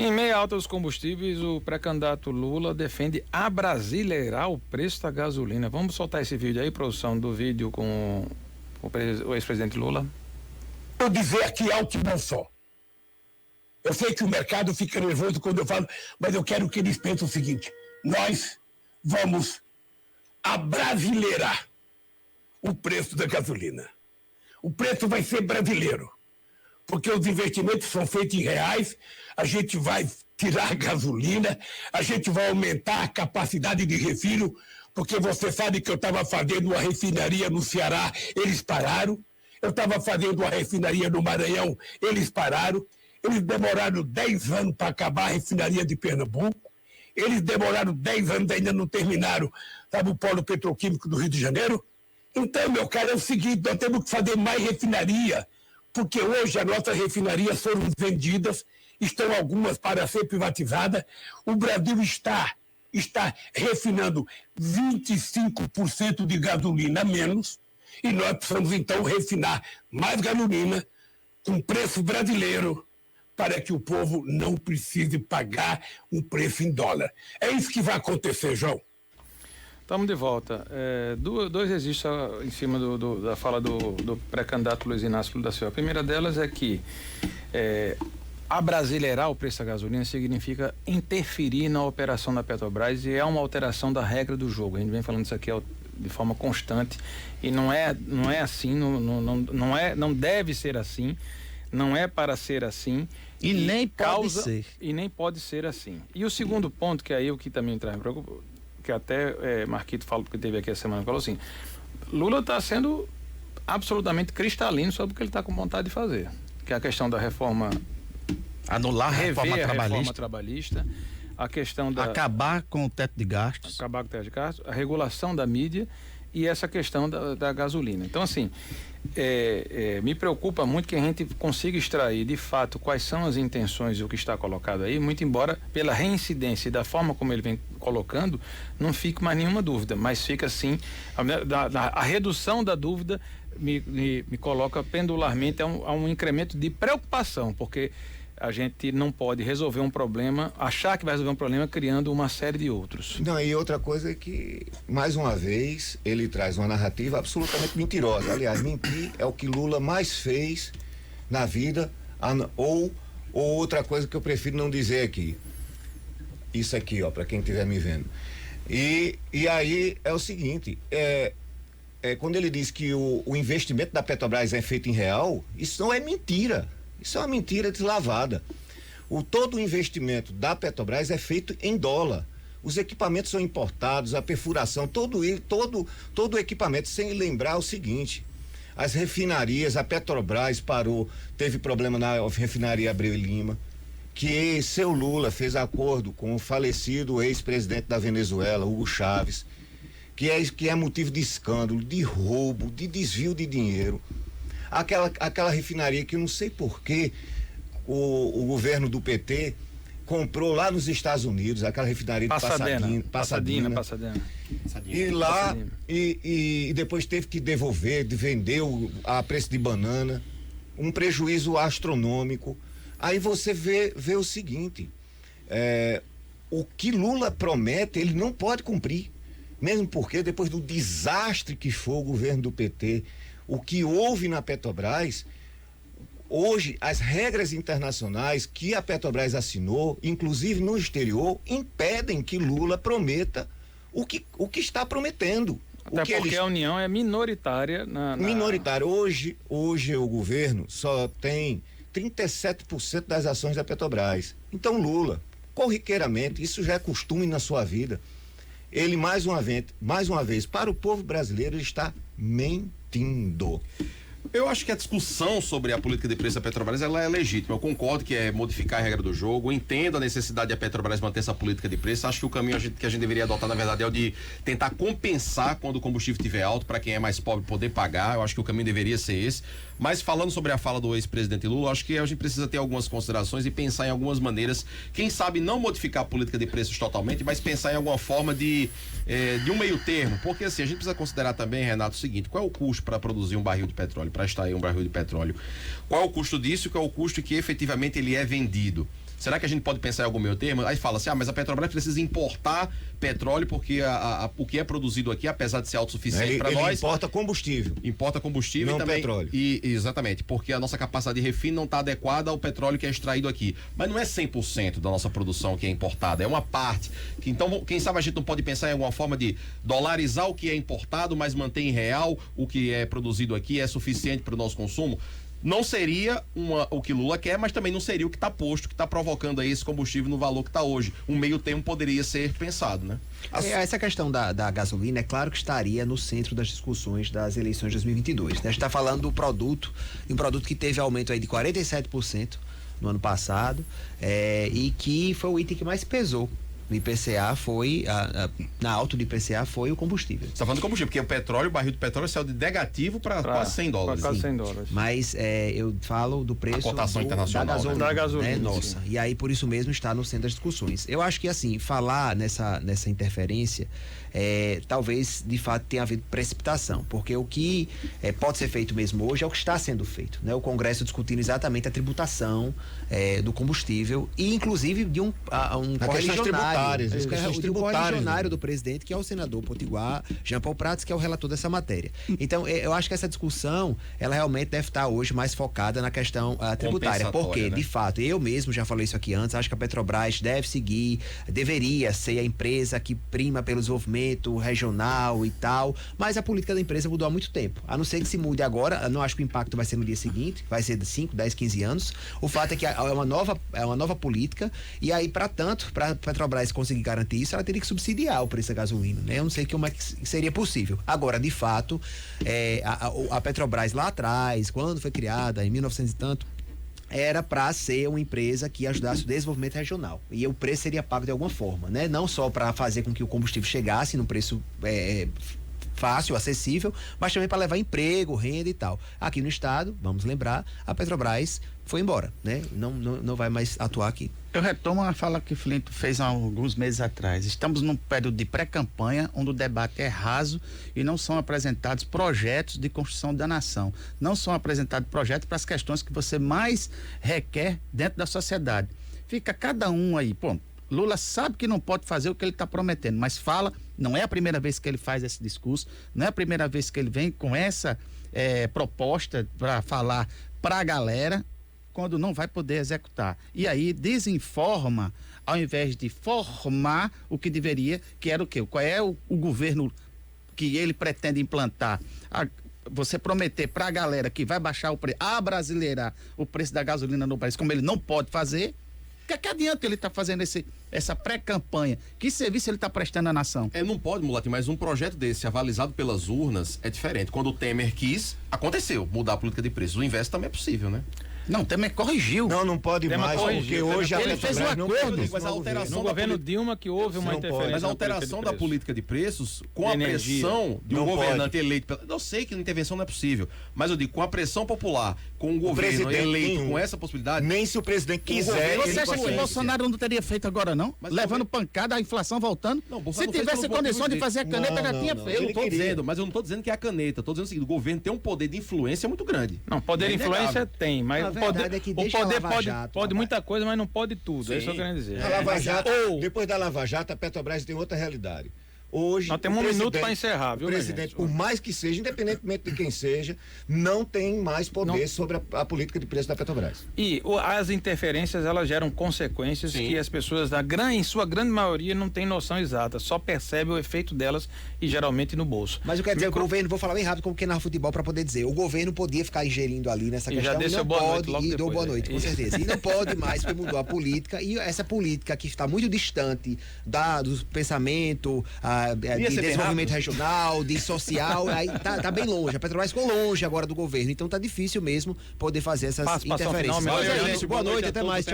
Em meio à alta dos combustíveis, o pré-candidato Lula defende abrasileirar o preço da gasolina. Vamos soltar esse vídeo aí, produção, do vídeo com o ex-presidente Lula. Eu dizer aqui alto e não só. Eu sei que o mercado fica nervoso quando eu falo, mas eu quero que eles pensem o seguinte: nós vamos abrasileirar o preço da gasolina. O preço vai ser brasileiro, porque os investimentos são feitos em reais, a gente vai tirar a gasolina, a gente vai aumentar a capacidade de refino, porque você sabe que eu estava fazendo uma refinaria no Ceará, eles pararam. Eu estava fazendo uma refinaria no Maranhão, eles pararam. Eles demoraram 10 anos para acabar a refinaria de Pernambuco. Eles demoraram 10 anos e ainda não terminaram, sabe, o polo petroquímico do Rio de Janeiro. Então, meu cara, é o seguinte, nós temos que fazer mais refinaria, porque hoje as nossas refinarias foram vendidas, estão algumas para ser privatizadas. O Brasil está refinando 25% de gasolina a menos, e nós precisamos, então, refinar mais gasolina com preço brasileiro, para que o povo não precise pagar um preço em dólar. É isso que vai acontecer, João. Estamos de volta. Dois registros em cima da fala do pré-candidato Luiz Inácio Lula da Silva. A primeira delas é que abrasileirar o preço da gasolina significa interferir na operação da Petrobras, e é uma alteração da regra do jogo. A gente vem falando isso aqui de forma constante, e não é assim, não deve ser assim, não é para ser assim. E nem pode ser. E nem pode ser assim. E o segundo ponto, que aí o que também me preocupa, que até Marquito falou, porque teve aqui a semana, falou assim: Lula está sendo absolutamente cristalino sobre o que ele está com vontade de fazer, que é a questão da reforma, anular a reforma trabalhista, a questão da acabar com o teto de gastos, a regulação da mídia e essa questão da gasolina. Então, assim, me preocupa muito que a gente consiga extrair de fato quais são as intenções e o que está colocado aí, muito embora pela reincidência e da forma como ele vem colocando, não fique mais nenhuma dúvida, mas fica assim, a redução da dúvida me coloca pendularmente a um incremento de preocupação, porque a gente não pode resolver um problema, achar que vai resolver um problema criando uma série de outros. Não, e outra coisa é que, mais uma vez, ele traz uma narrativa absolutamente mentirosa. Aliás, mentir é o que Lula mais fez na vida, ou outra coisa que eu prefiro não dizer aqui. Isso aqui, ó, para quem estiver me vendo. E aí é o seguinte, quando ele diz que o investimento da Petrobras é feito em real, isso não é mentira. Isso é uma mentira deslavada. Todo o investimento da Petrobras é feito em dólar. Os equipamentos são importados, a perfuração, todo o equipamento, sem lembrar o seguinte: as refinarias, a Petrobras parou, teve problema na refinaria Abreu e Lima, que seu Lula fez acordo com o falecido ex-presidente da Venezuela, Hugo Chávez, que é motivo de escândalo, de roubo, de desvio de dinheiro. Aquela refinaria que eu não sei por que o governo do PT comprou lá nos Estados Unidos, aquela refinaria de Pasadena. E lá, e depois teve que devolver, vendeu a preço de banana, um prejuízo astronômico. Aí você vê o seguinte, o que Lula promete, ele não pode cumprir, mesmo porque depois do desastre que foi o governo do PT, o que houve na Petrobras, hoje as regras internacionais que a Petrobras assinou, inclusive no exterior, impedem que Lula prometa o que está prometendo. Até porque a União é minoritária minoritária. Hoje o governo só tem 37% das ações da Petrobras. Então Lula, corriqueiramente, isso já é costume na sua vida, ele mais uma vez, para o povo brasileiro, ele está mentindo. Eu acho que a discussão sobre a política de preço da Petrobras, ela é legítima. Eu concordo que é modificar a regra do jogo, entendo a necessidade da Petrobras manter essa política de preço. Acho que o caminho que a gente deveria adotar, na verdade, é o de tentar compensar quando o combustível estiver alto, para quem é mais pobre poder pagar. Eu acho que o caminho deveria ser esse. Mas falando sobre a fala do ex-presidente Lula, acho que a gente precisa ter algumas considerações e pensar em algumas maneiras, quem sabe não modificar a política de preços totalmente, mas pensar em alguma forma de um meio termo. Porque assim, a gente precisa considerar também, Renato, o seguinte: qual é o custo para produzir um barril de petróleo, para extrair um barril de petróleo? Qual é o custo disso? Qual é o custo que efetivamente ele é vendido? Será que a gente pode pensar em algum meio termo? Aí fala assim, mas a Petrobras precisa importar petróleo porque o que é produzido aqui, apesar de ser autossuficiente para nós... importa combustível. Importa combustível não e também... petróleo. Exatamente, porque a nossa capacidade de refino não está adequada ao petróleo que é extraído aqui. Mas não é 100% da nossa produção que é importada, é uma parte. Então, quem sabe a gente não pode pensar em alguma forma de dolarizar o que é importado, mas manter em real o que é produzido aqui, é suficiente para o nosso consumo? Não seria o que Lula quer, mas também não seria o que está posto, que está provocando aí esse combustível no valor que está hoje. Um meio termo poderia ser pensado, né? Essa questão da gasolina, é claro que estaria no centro das discussões das eleições de 2022. Né? A gente está falando do produto, de um produto que teve aumento aí de 47% no ano passado, e que foi o item que mais pesou no IPCA, na alta do IPCA foi o combustível. Você está falando de combustível, porque o barril do petróleo saiu de negativo para quase $100. Quase $100. Mas eu falo do preço cotação internacional, da gasolina. Nossa. E aí, por isso mesmo, está no centro das discussões. Eu acho que, assim, falar nessa interferência, talvez, de fato, tenha havido precipitação, porque o que pode ser feito mesmo hoje é o que está sendo feito, né? O Congresso discutindo exatamente a tributação do combustível e, inclusive, de um correligionário. O correligionário do presidente, que é o senador potiguar, Jean Paul Prats, que é o relator dessa matéria. Então, eu acho que essa discussão, ela realmente deve estar hoje mais focada na questão tributária, porque, né? De fato, eu mesmo já falei isso aqui antes, acho que a Petrobras deveria ser a empresa que prima pelo desenvolvimento regional e tal, mas a política da empresa mudou há muito tempo, a não ser que se mude agora. Eu não acho que o impacto vai ser no dia seguinte, vai ser de 5, 10, 15 anos. O fato é que é uma nova política, e aí, para a Petrobras conseguir garantir isso, ela teria que subsidiar o preço da gasolina, né? Eu não sei como é que seria possível. Agora, de fato, a Petrobras lá atrás, quando foi criada, em 1900 e tanto, era para ser uma empresa que ajudasse o desenvolvimento regional. E o preço seria pago de alguma forma, né? Não só para fazer com que o combustível chegasse no preço fácil, acessível, mas também para levar emprego, renda e tal. Aqui no estado, vamos lembrar, a Petrobras foi embora, né? Não vai mais atuar aqui. Eu retomo a fala que o Flinto fez há alguns meses atrás. Estamos num período de pré-campanha, onde o debate é raso e não são apresentados projetos de construção da nação. Não são apresentados projetos para as questões que você mais requer dentro da sociedade. Fica cada um aí, Lula sabe que não pode fazer o que ele está prometendo, mas fala, não é a primeira vez que ele faz esse discurso, não é a primeira vez que ele vem com essa proposta para falar para a galera, quando não vai poder executar. E aí desinforma, ao invés de formar o que deveria, que era o quê? Qual é o governo que ele pretende implantar? Você prometer para a galera que vai baixar o preço, abrasileirar o preço da gasolina no país, como ele não pode fazer, que adianta ele tá fazendo essa pré-campanha? Que serviço ele está prestando à nação? Não pode, Mulati, mas um projeto desse avalizado pelas urnas é diferente. Quando o Temer quis, aconteceu mudar a política de preços. O inverso também é possível, né? Não, Temer corrigiu. Não pode mais, porque hoje ele fez um acordo. Mas a alteração no governo Dilma que houve uma interferência. Mas a alteração da política de preços, com a pressão de um governante eleito... Eu sei que a intervenção não é possível, mas eu digo, com a pressão popular, com o governo eleito, com essa possibilidade... Nem se o presidente quiser... Você acha que Bolsonaro não teria feito agora, não? Mas levando pancada, a inflação voltando? Não, se tivesse condição de fazer a caneta, já tinha feito. Eu não estou dizendo, mas eu não estou dizendo que é a caneta. Estou dizendo o seguinte, o governo tem um poder de influência muito grande. Não, poder de influência tem, mas o poder... É que O poder pode muita coisa, mas não pode tudo. Sim. É isso que eu quero dizer. A Lava Jato, depois da Lava Jato, a Petrobras tem outra realidade. Hoje, nós temos um minuto para encerrar, viu, o presidente, por mais que seja, independentemente de quem seja, não tem mais poder sobre a política de preço da Petrobras. E as interferências, elas geram consequências que as pessoas, em sua grande maioria, não têm noção exata, só percebe o efeito delas e geralmente no bolso. Mas eu quero dizer, o governo, vou falar bem rápido como que é na futebol para poder dizer, o governo podia ficar ingerindo ali nessa questão e não pode, e deu boa noite, com certeza. E não pode mais, porque mudou a política, e essa política que está muito distante do pensamento, de desenvolvimento regional, de social, aí tá bem longe. A Petrobras ficou longe agora do governo, então tá difícil mesmo poder fazer essas interferências. Final, boa noite, até mais. Tchau.